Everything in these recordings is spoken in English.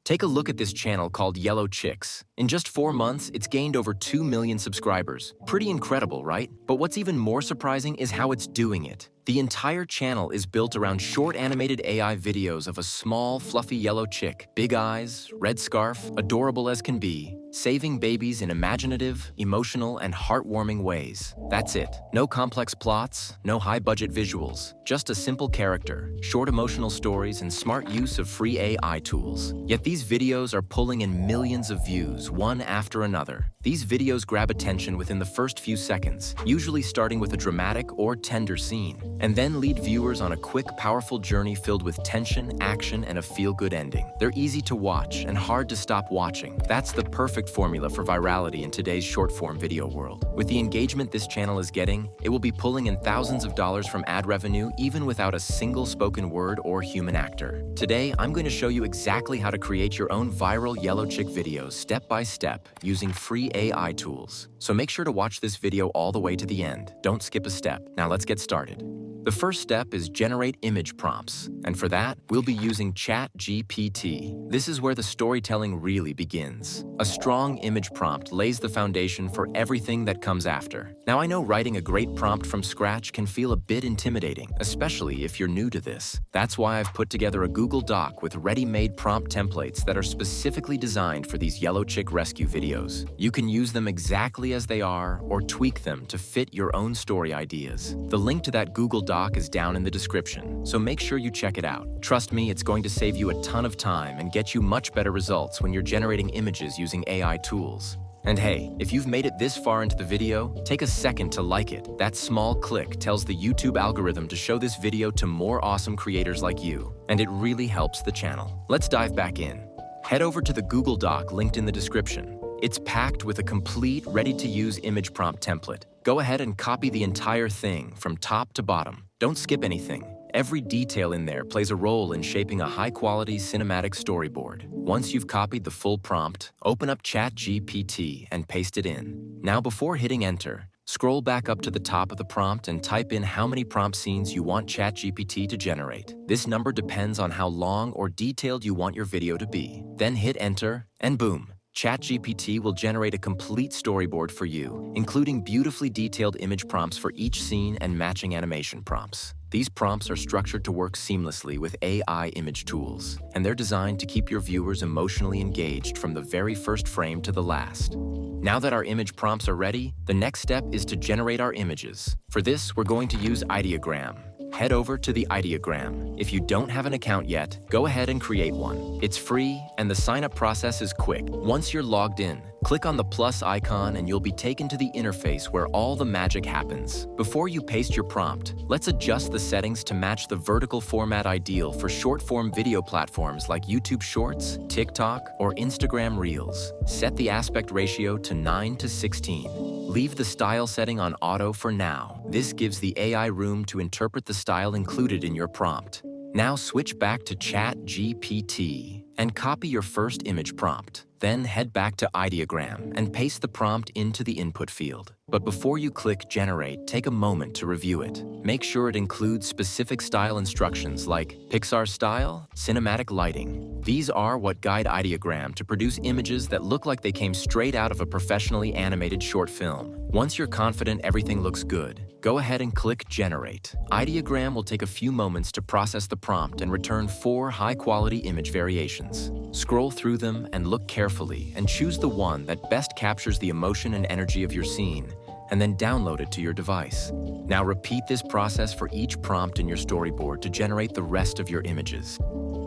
Take a look at this channel called Yellow Chicks. In just 4 months, it's gained over 2 million subscribers. Pretty incredible, right? But what's even more surprising is how it's doing it. The entire channel is built around short animated AI videos of a small, fluffy yellow chick, big eyes, red scarf, adorable as can be, saving babies in imaginative, emotional, and heartwarming ways. That's it. No complex plots, no high-budget visuals, just a simple character, short emotional stories, and smart use of free AI tools. Yet these videos are pulling in millions of views, one after another. These videos grab attention within the first few seconds, usually starting with a dramatic or tender scene, and then lead viewers on a quick, powerful journey filled with tension, action, and a feel-good ending. They're easy to watch and hard to stop watching. That's the perfect formula for virality in today's short-form video world. With the engagement this channel is getting, it will be pulling in thousands of dollars from ad revenue even without a single spoken word or human actor. Today, I'm going to show you exactly how to create your own viral yellow chick videos step by step using free AI tools. So make sure to watch this video all the way to the end. Don't skip a step. Now let's get started. The first step is generate image prompts, and for that, we'll be using ChatGPT. This is where the storytelling really begins. A strong image prompt lays the foundation for everything that comes after. Now, I know writing a great prompt from scratch can feel a bit intimidating, especially if you're new to this. That's why I've put together a Google Doc with ready-made prompt templates that are specifically designed for these yellow chick rescue videos. You can use them exactly as they are or tweak them to fit your own story ideas. The link to that Google Doc is down in the description, so make sure you check it out. Trust me, it's going to save you a ton of time and get you much better results when you're generating images using AI tools. And hey, if you've made it this far into the video, take a second to like it. That small click tells the YouTube algorithm to show this video to more awesome creators like you, and it really helps the channel. Let's dive back in. Head over to the Google Doc linked in the description. It's packed with a complete, ready-to-use image prompt template. Go ahead and copy the entire thing from top to bottom. Don't skip anything. Every detail in there plays a role in shaping a high-quality cinematic storyboard. Once you've copied the full prompt, open up ChatGPT and paste it in. Now, before hitting enter, scroll back up to the top of the prompt and type in how many prompt scenes you want ChatGPT to generate. This number depends on how long or detailed you want your video to be. Then hit enter, and boom! ChatGPT will generate a complete storyboard for you, including beautifully detailed image prompts for each scene and matching animation prompts. These prompts are structured to work seamlessly with AI image tools, and they're designed to keep your viewers emotionally engaged from the very first frame to the last. Now that our image prompts are ready, the next step is to generate our images. For this, we're going to use Ideogram. Head over to the Ideogram. If you don't have an account yet, go ahead and create one. It's free, and the sign-up process is quick. Once you're logged in, click on the plus icon and you'll be taken to the interface where all the magic happens. Before you paste your prompt, let's adjust the settings to match the vertical format ideal for short-form video platforms like YouTube Shorts, TikTok, or Instagram Reels. Set the aspect ratio to 9:16. Leave the style setting on auto for now. This gives the AI room to interpret the style included in your prompt. Now switch back to ChatGPT and copy your first image prompt. Then head back to Ideogram and paste the prompt into the input field. But before you click Generate, take a moment to review it. Make sure it includes specific style instructions like Pixar-style, cinematic lighting. These are what guide Ideogram to produce images that look like they came straight out of a professionally animated short film. Once you're confident everything looks good, go ahead and click Generate. Ideogram will take a few moments to process the prompt and return 4 high-quality image variations. Scroll through them and look carefully and choose the one that best captures the emotion and energy of your scene, and then download it to your device. Now repeat this process for each prompt in your storyboard to generate the rest of your images.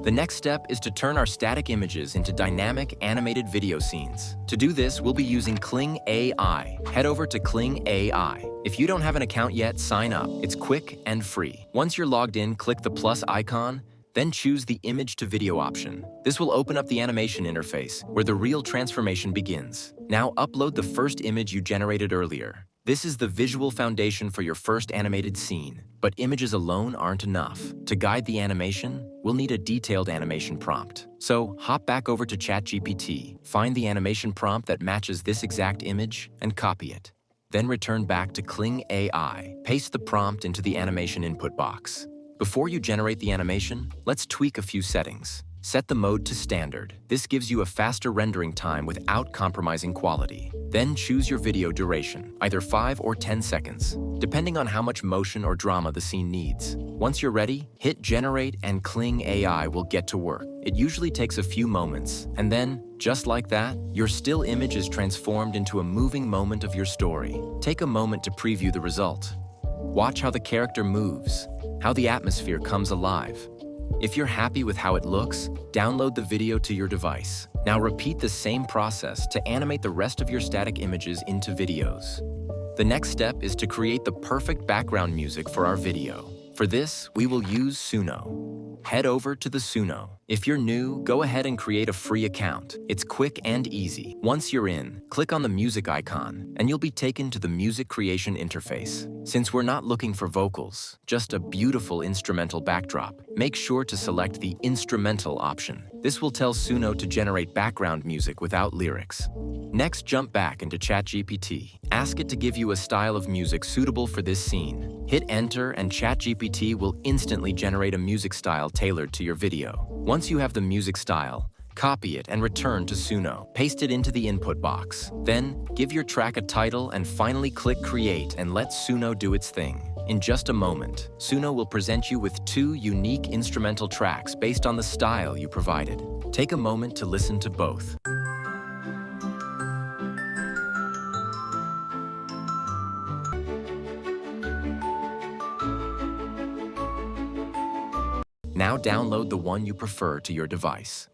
The next step is to turn our static images into dynamic, animated video scenes. To do this, we'll be using Kling AI. Head over to Kling AI. If you don't have an account yet, sign up. It's quick and free. Once you're logged in, click the plus icon, then choose the Image to Video option. This will open up the animation interface, where the real transformation begins. Now upload the first image you generated earlier. This is the visual foundation for your first animated scene, but images alone aren't enough. To guide the animation, we'll need a detailed animation prompt. So hop back over to ChatGPT, find the animation prompt that matches this exact image, and copy it. Then return back to Kling AI. Paste the prompt into the animation input box. Before you generate the animation, let's tweak a few settings. Set the mode to standard. This gives you a faster rendering time without compromising quality. Then choose your video duration, either 5 or 10 seconds, depending on how much motion or drama the scene needs. Once you're ready, hit generate and Kling AI will get to work. It usually takes a few moments, and then, just like that, your still image is transformed into a moving moment of your story. Take a moment to preview the result. Watch how the character moves, how the atmosphere comes alive. If you're happy with how it looks, download the video to your device. Now repeat the same process to animate the rest of your static images into videos. The next step is to create the perfect background music for our video. For this, we will use Suno. Head over to the Suno. If you're new, go ahead and create a free account. It's quick and easy. Once you're in, click on the music icon, and you'll be taken to the music creation interface. Since we're not looking for vocals, just a beautiful instrumental backdrop, make sure to select the instrumental option. This will tell Suno to generate background music without lyrics. Next, jump back into ChatGPT. Ask it to give you a style of music suitable for this scene. Hit enter and ChatGPT will instantly generate a music style tailored to your video. Once you have the music style, copy it and return to Suno. Paste it into the input box. Then, give your track a title and finally click Create and let Suno do its thing. In just a moment, Suno will present you with 2 unique instrumental tracks based on the style you provided. Take a moment to listen to both. Now download the one you prefer to your device.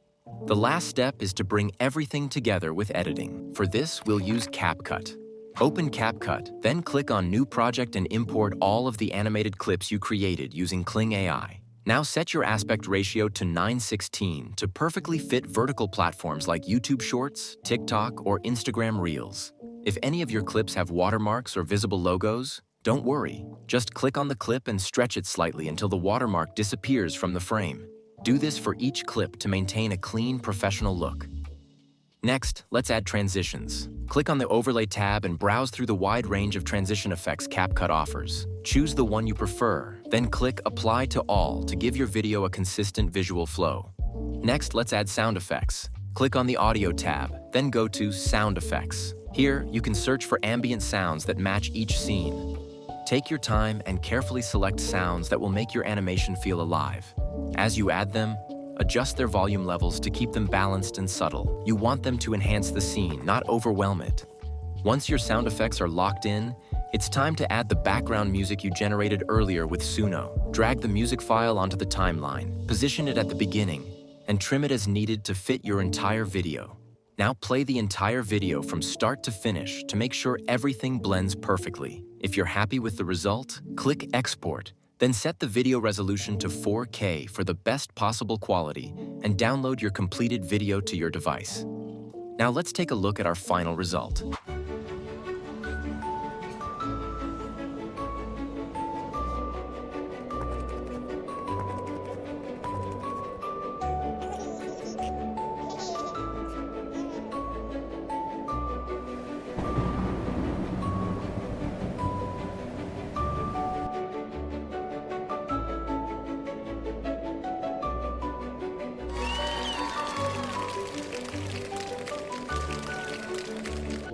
The last step is to bring everything together with editing. For this, we'll use CapCut. Open CapCut, then click on New Project and import all of the animated clips you created using Kling AI. Now set your aspect ratio to 9:16 to perfectly fit vertical platforms like YouTube Shorts, TikTok, or Instagram Reels. If any of your clips have watermarks or visible logos, don't worry. Just click on the clip and stretch it slightly until the watermark disappears from the frame. Do this for each clip to maintain a clean, professional look. Next, let's add transitions. Click on the Overlay tab and browse through the wide range of transition effects CapCut offers. Choose the one you prefer, then click Apply to All to give your video a consistent visual flow. Next, let's add sound effects. Click on the Audio tab, then go to Sound Effects. Here, you can search for ambient sounds that match each scene. Take your time and carefully select sounds that will make your animation feel alive. As you add them, adjust their volume levels to keep them balanced and subtle. You want them to enhance the scene, not overwhelm it. Once your sound effects are locked in, it's time to add the background music you generated earlier with Suno. Drag the music file onto the timeline, position it at the beginning, and trim it as needed to fit your entire video. Now play the entire video from start to finish to make sure everything blends perfectly. If you're happy with the result, click Export, then set the video resolution to 4K for the best possible quality and download your completed video to your device. Now let's take a look at our final result.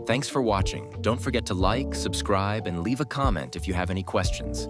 Thanks for watching. Don't forget to like, subscribe, and leave a comment if you have any questions.